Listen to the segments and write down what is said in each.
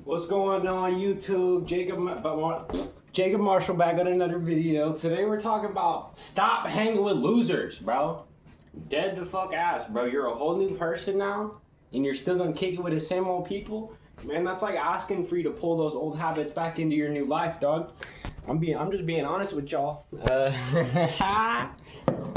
What's going on YouTube? Jacob Marshall back on another video. Today we're talking about stop hanging with losers, bro. Dead the fuck ass, bro. You're a whole new person now, and you're still gonna kick it with the same old people. Man, that's like asking for you to pull those old habits back into your new life, dog. I'm just being honest with y'all.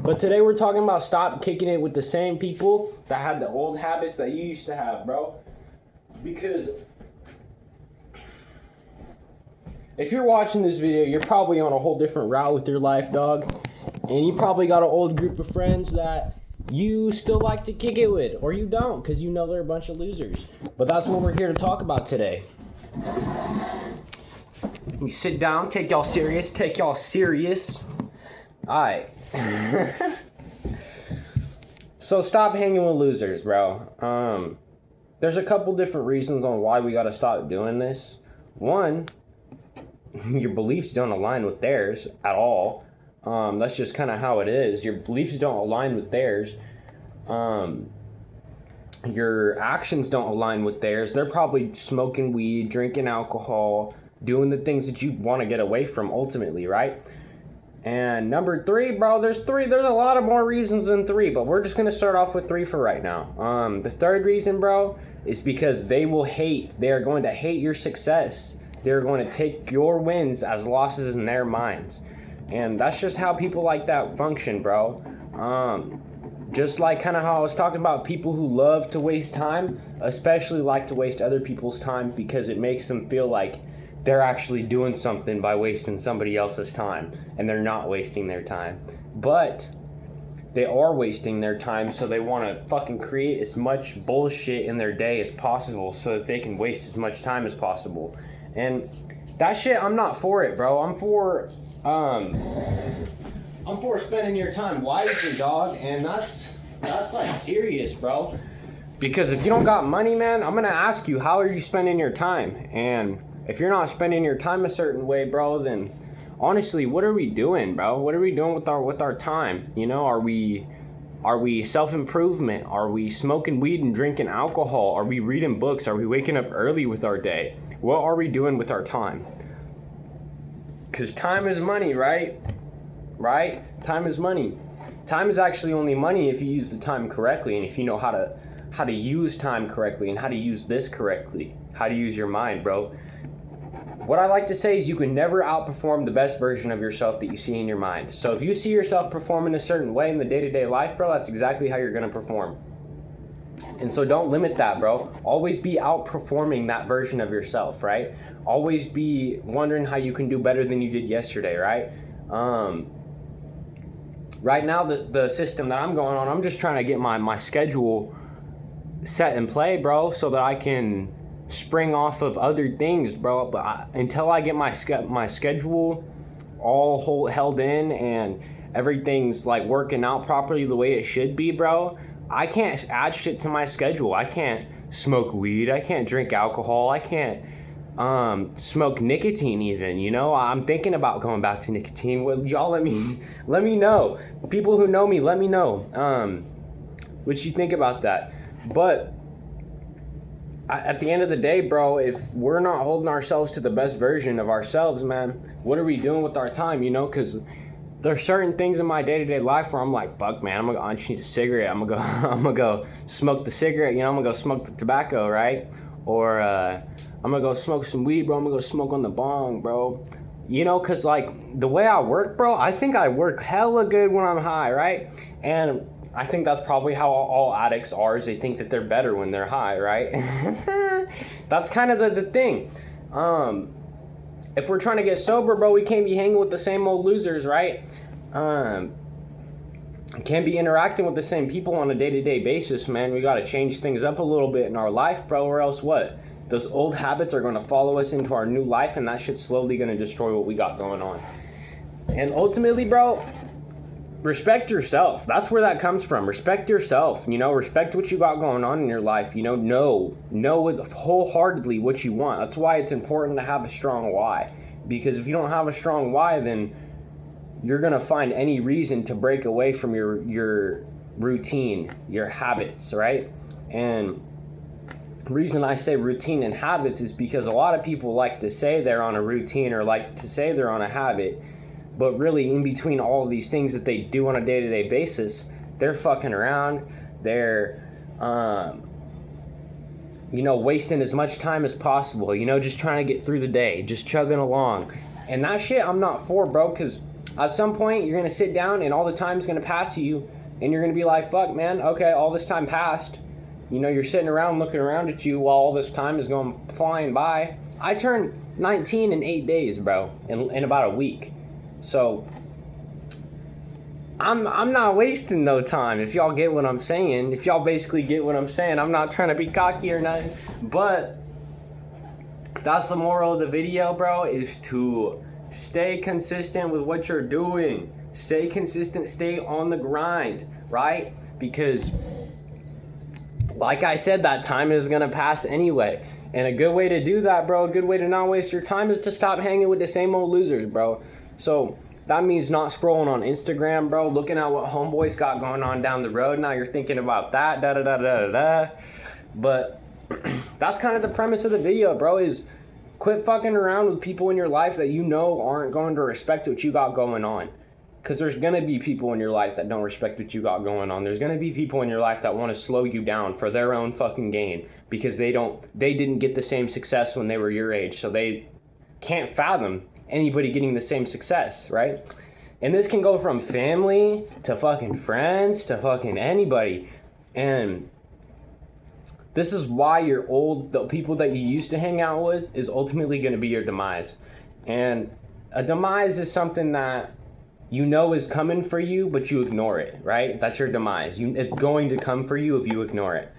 But today we're talking about stop kicking it with the same people that had the old habits that you used to have, bro. Because if you're watching this video, you're probably on a whole different route with your life, dog. And you probably got an old group of friends that you still like to kick it with, or you don't, because you know they're a bunch of losers. But that's what we're here to talk about today. Let me sit down, take y'all serious. Alright. So stop hanging with losers, bro. There's a couple different reasons on why we gotta stop doing this. One, your beliefs don't align with theirs at all. That's just kind of how it is. Your beliefs don't align with theirs. Your actions don't align with theirs. They're probably smoking weed, drinking alcohol, doing the things that you want to get away from ultimately, right? And number three, bro, there's a lot of more reasons than three, but we're just going to start off with three for right now. The third reason, bro, is because they are going to hate your success. They're going to take your wins as losses in their minds. And that's just how people like that function, bro. Just like kind of how I was talking about people who love to waste time, especially like to waste other people's time because it makes them feel like they're actually doing something by wasting somebody else's time, and they're not wasting their time. But they are wasting their time, so they want to fucking create as much bullshit in their day as possible so that they can waste as much time as possible. And that shit, I'm not for it, bro. I'm for spending your time wisely, dog, and that's like serious, bro. Because if you don't got money, man, I'm gonna ask you, how are you spending your time? And if you're not spending your time a certain way, bro, then honestly, what are we doing, bro? What are we doing with our time? You know, are we self-improvement? Are we smoking weed and drinking alcohol? Are we reading books? Are we waking up early with our day? What are we doing with our time? Because time is money, right? Right? Time is money. Time is actually only money if you use the time correctly, and if you know how to use time correctly and how to use this correctly, how to use your mind, bro. What I like to say is you can never outperform the best version of yourself that you see in your mind. So if you see yourself performing a certain way in the day-to-day life, bro, that's exactly how you're going to perform. And so don't limit that, bro. Always be outperforming that version of yourself, right? Always be wondering how you can do better than you did yesterday, right? Right now, the system that I'm going on, I'm just trying to get my schedule set in play, bro, so that I can spring off of other things, bro. But until I get my schedule all held in and everything's like working out properly the way it should be, bro, I can't add shit to my schedule. I can't smoke weed. I can't drink alcohol. I can't smoke nicotine even, you know. I'm thinking about going back to nicotine. Well, y'all let me know. People who know me, let me know what you think about that. But at the end of the day, bro, if we're not holding ourselves to the best version of ourselves, man, what are we doing with our time, you know? Because there's certain things in my day-to-day life where I'm like, fuck, man, I just need a cigarette. I'm gonna go smoke the cigarette, you know, I'm gonna go smoke the tobacco, right? Or I'm gonna go smoke some weed, bro. I'm gonna go smoke on the bong, bro. You know, because like the way I work, bro, I think I work hella good when I'm high, right? And I think that's probably how all addicts are, is they think that they're better when they're high, right? That's kind of the thing. If we're trying to get sober, bro, we can't be hanging with the same old losers, right? Can't be interacting with the same people on a day-to-day basis, man. We got to change things up a little bit in our life, bro, or else what? Those old habits are going to follow us into our new life, and that shit's slowly going to destroy what we got going on. And ultimately, bro, respect yourself. That's where that comes from. Respect yourself, you know, respect what you got going on in your life, you know wholeheartedly what you want. That's why it's important to have a strong why, because if you don't have a strong why, then you're going to find any reason to break away from your routine, your habits, right? And reason I say routine and habits is because a lot of people like to say they're on a routine or like to say they're on a habit, but really in between all of these things that they do on a day-to-day basis, they're fucking around. They're wasting as much time as possible, just trying to get through the day, just chugging along. And that shit I'm not for, bro, because at some point you're going to sit down and all the time's going to pass you, and you're going to be like, fuck, man, okay, all this time passed. You're sitting around looking around at you while all this time is going flying by. I turned 19 in 8 days, bro, in about a week. So I'm not wasting no time, if y'all get what I'm saying. If y'all basically get what I'm saying, I'm not trying to be cocky or nothing. But that's the moral of the video, bro, is to stay consistent with what you're doing. Stay consistent, stay on the grind, right? Because like I said, that time is going to pass anyway. And a good way to do that, bro, a good way to not waste your time is to stop hanging with the same old losers, bro. So that means not scrolling on Instagram, bro, looking at what homeboys got going on down the road. Now you're thinking about that, da-da-da-da-da-da. But that's kind of the premise of the video, bro, is quit fucking around with people in your life that you know aren't going to respect what you got going on. Because there's going to be people in your life that don't respect what you got going on. There's going to be people in your life that want to slow you down for their own fucking gain. Because they didn't get the same success when they were your age. So they can't fathom anybody getting the same success, right? And this can go from family to fucking friends to fucking anybody. And this is why the people that you used to hang out with is ultimately going to be your demise. And a demise is something that is coming for you, but you ignore it, right? That's your demise. It's going to come for you if you ignore it.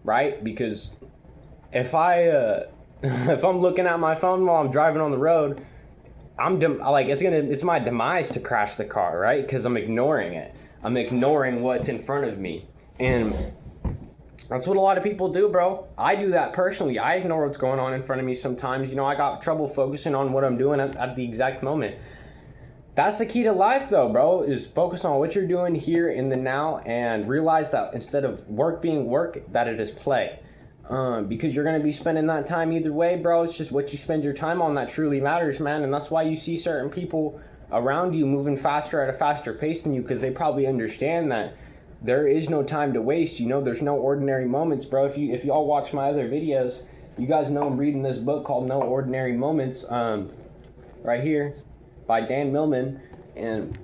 Right? Because if I'm looking at my phone while I'm driving on the road, it's my demise to crash the car, right? Because I'm ignoring it. I'm ignoring what's in front of me. And that's what a lot of people do, bro. I do that personally. I ignore what's going on in front of me sometimes. I got trouble focusing on what I'm doing at the exact moment. That's the key to life, though, bro, is focus on what you're doing here in the now and realize that instead of work being work, that it is play. Because you're going to be spending that time either way, bro. It's just what you spend your time on that truly matters, man. And that's why you see certain people around you moving faster at a faster pace than you, because they probably understand that there is no time to waste. There's no ordinary moments, bro. If y'all watch my other videos, you guys know I'm reading this book called No Ordinary Moments, right here, by Dan Millman, and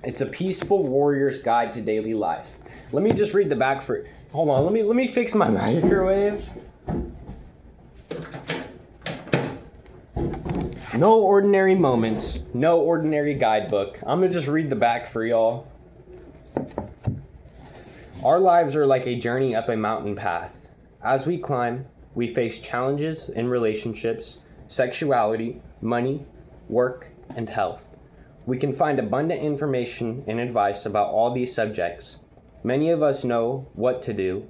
it's a peaceful warrior's guide to daily life. Let me just read the back for. Hold on, let me fix my microwave. No Ordinary Moments, No Ordinary Guidebook. I'm gonna just read the back for y'all. Our lives are like a journey up a mountain path. As we climb, we face challenges in relationships, sexuality, money, work, and health. We can find abundant information and advice about all these subjects. Many of us know what to do,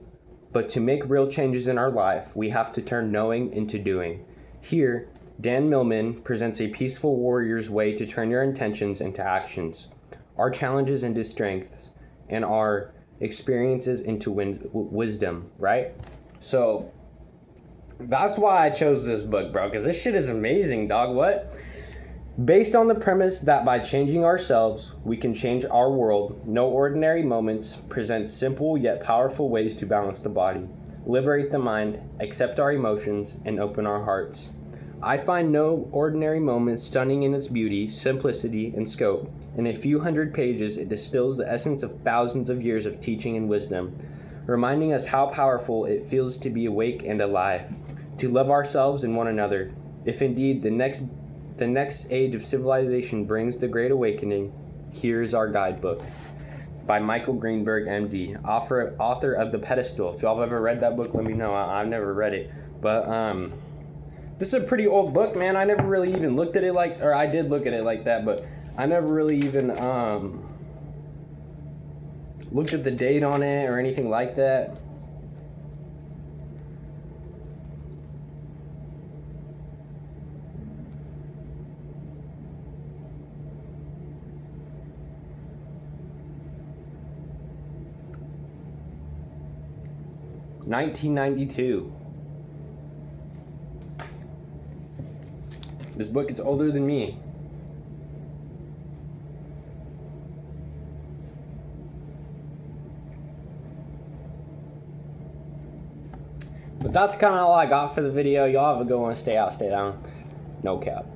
but to make real changes in our life, we have to turn knowing into doing. Here, Dan Millman presents a peaceful warrior's way to turn your intentions into actions, our challenges into strengths, and our experiences into wisdom, right? So that's why I chose this book, bro, because this shit is amazing, dog. What? Based on the premise that by changing ourselves, we can change our world, No Ordinary Moments presents simple yet powerful ways to balance the body, liberate the mind, accept our emotions, and open our hearts. I find No Ordinary Moments stunning in its beauty, simplicity, and scope. In a few hundred pages, it distills the essence of thousands of years of teaching and wisdom, reminding us how powerful it feels to be awake and alive, to love ourselves and one another. If indeed the next age of civilization brings the Great Awakening, here's our guidebook. By Michael Greenberg, MD, author of The Pedestal. If y'all have ever read that book, let me know. I've never read it. But this is a pretty old book, man. I never really even looked at it I did look at it like that, but I never really even looked at the date on it or anything like that. 1992. This book is older than me. But that's kind of all I got for the video. Y'all have a good one. Stay out, stay down. No cap.